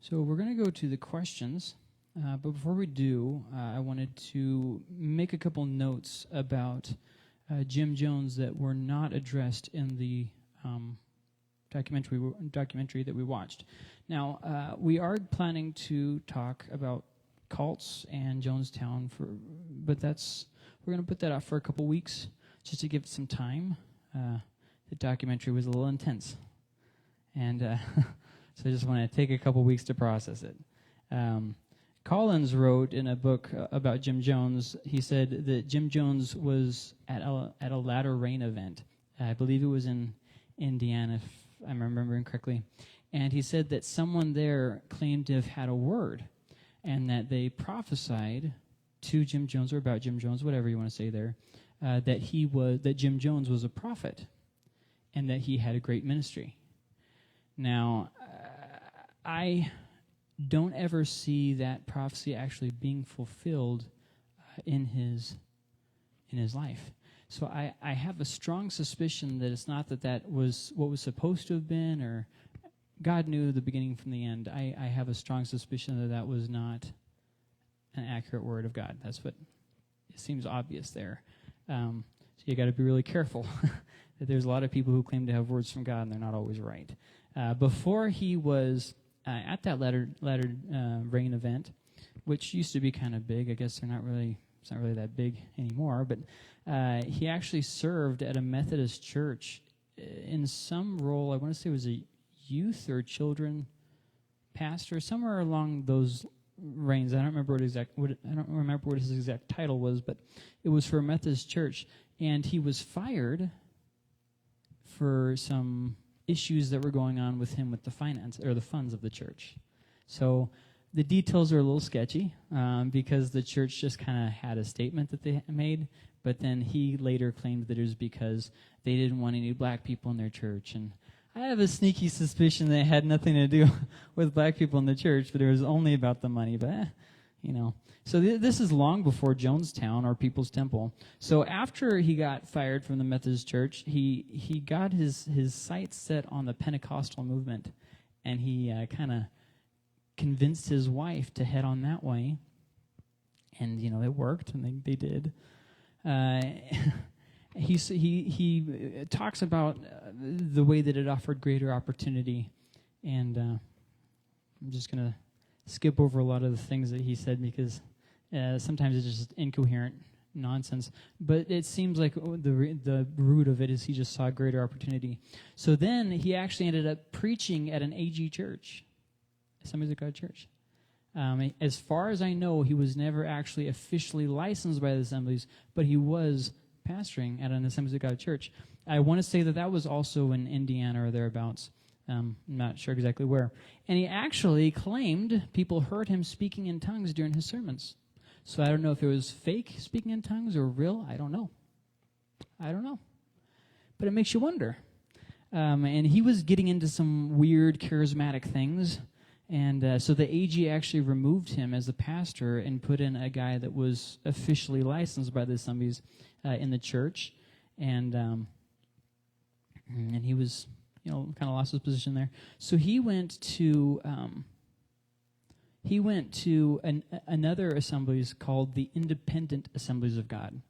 So we're going to go to the questions, but before we do, I wanted to make a couple notes about Jim Jones that were not addressed in the documentary that we watched. Now, we are planning to talk about cults and Jonestown, but we're going to put that off for a couple weeks just to give it some time. The documentary was a little intense, and so I just want to take a couple weeks to process it. Collins wrote in a book about Jim Jones, he said that Jim Jones was at a Latter Rain event. I believe it was in Indiana, if I'm remembering correctly. And he said that someone there claimed to have had a word, and that they prophesied to Jim Jones, or about Jim Jones, whatever you want to say there, that Jim Jones was a prophet, and that he had a great ministry. Now, I don't ever see that prophecy actually being fulfilled in his life. So I have a strong suspicion that it's not that was what was supposed to have been, or God knew the beginning from the end. I have a strong suspicion that was not an accurate word of God. That's what it seems obvious there. So you got to be really careful that there's a lot of people who claim to have words from God and they're not always right. Before he was at that Latter Rain event, which used to be kind of big. I guess it's not really that big anymore, but he actually served at a Methodist church in some role. I want to say it was a youth or children pastor, somewhere along those reigns. I don't remember what his exact title was, but it was for a Methodist church, and he was fired for some issues that were going on with him with the finance or the funds of the church. So the details are a little sketchy because the church just kind of had a statement that they made, but then he later claimed that it was because they didn't want any black people in their church. And I have a sneaky suspicion that it had nothing to do with black people in the church, but it was only about the money. But, So this is long before Jonestown or People's Temple. So after he got fired from the Methodist Church, he got his sights set on the Pentecostal movement, and he kind of convinced his wife to head on that way. And, it worked, and they did. He talks about the way that it offered greater opportunity, and I'm just going to skip over a lot of the things that he said because sometimes it's just incoherent nonsense. But it seems like the root of it is he just saw greater opportunity. So then he actually ended up preaching at an AG church, Assemblies of God Church. As far as I know, he was never actually officially licensed by the Assemblies, but he was pastoring at an Assemblies of God church. I want to say that was also in Indiana or thereabouts. I'm not sure exactly where. And he actually claimed people heard him speaking in tongues during his sermons. So I don't know if it was fake speaking in tongues or real. I don't know. But it makes you wonder. And he was getting into some weird charismatic things. And so the AG actually removed him as the pastor and put in a guy that was officially licensed by the Assemblies in the church. And he was, kind of lost his position there. So he went to another assemblies called the Independent Assemblies of God.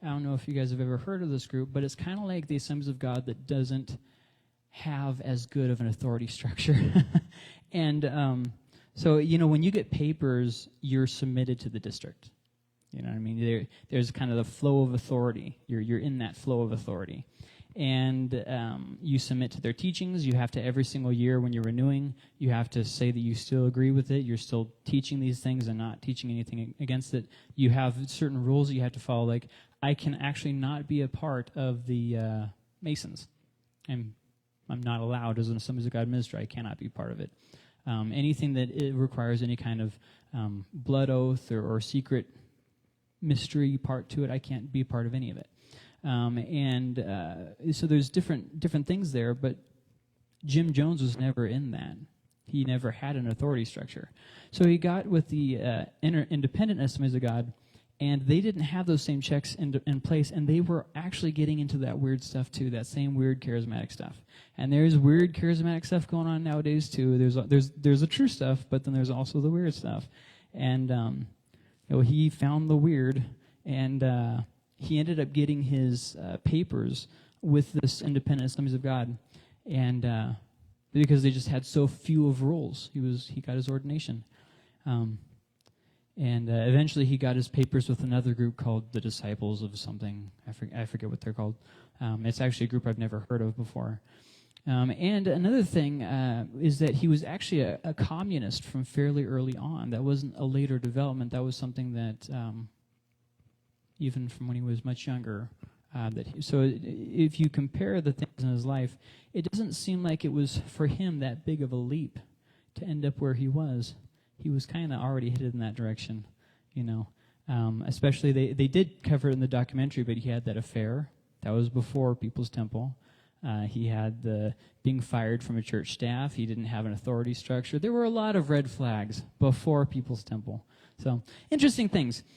I don't know if you guys have ever heard of this group, but it's kind of like the Assemblies of God that doesn't have as good of an authority structure. And so, when you get papers, you're submitted to the district. You know what I mean? There's kind of the flow of authority. You're in that flow of authority. And you submit to their teachings. You have to, every single year when you're renewing, you have to say that you still agree with it. You're still teaching these things and not teaching anything against it. You have certain rules that you have to follow. Like, I can actually not be a part of the Masons. I'm not allowed as an Assemblies of God minister. I cannot be part of it. Anything that it requires any kind of blood oath or secret mystery part to it, I can't be part of any of it. So there's different things there, but Jim Jones was never in that. He never had an authority structure. So he got with the Independent Assemblies of God, And they didn't have those same checks in place, and they were actually getting into that weird stuff too, that same weird charismatic stuff. And there's weird charismatic stuff going on nowadays too. There's the true stuff, but then there's also the weird stuff. And he found the weird, and he ended up getting his papers with this Independent Assemblies of God, and because they just had so few of roles, he got his ordination. And eventually he got his papers with another group called the Disciples of something. I forget what they're called. It's actually a group I've never heard of before. And another thing is that he was actually a communist from fairly early on. That wasn't a later development. That was something that, even from when he was much younger, so if you compare the things in his life, it doesn't seem like it was for him that big of a leap to end up where he was. He was kind of already headed in that direction, especially they did cover it in the documentary, but he had that affair. That was before People's Temple. He had the being fired from a church staff. He didn't have an authority structure. There were a lot of red flags before People's Temple. So, interesting things.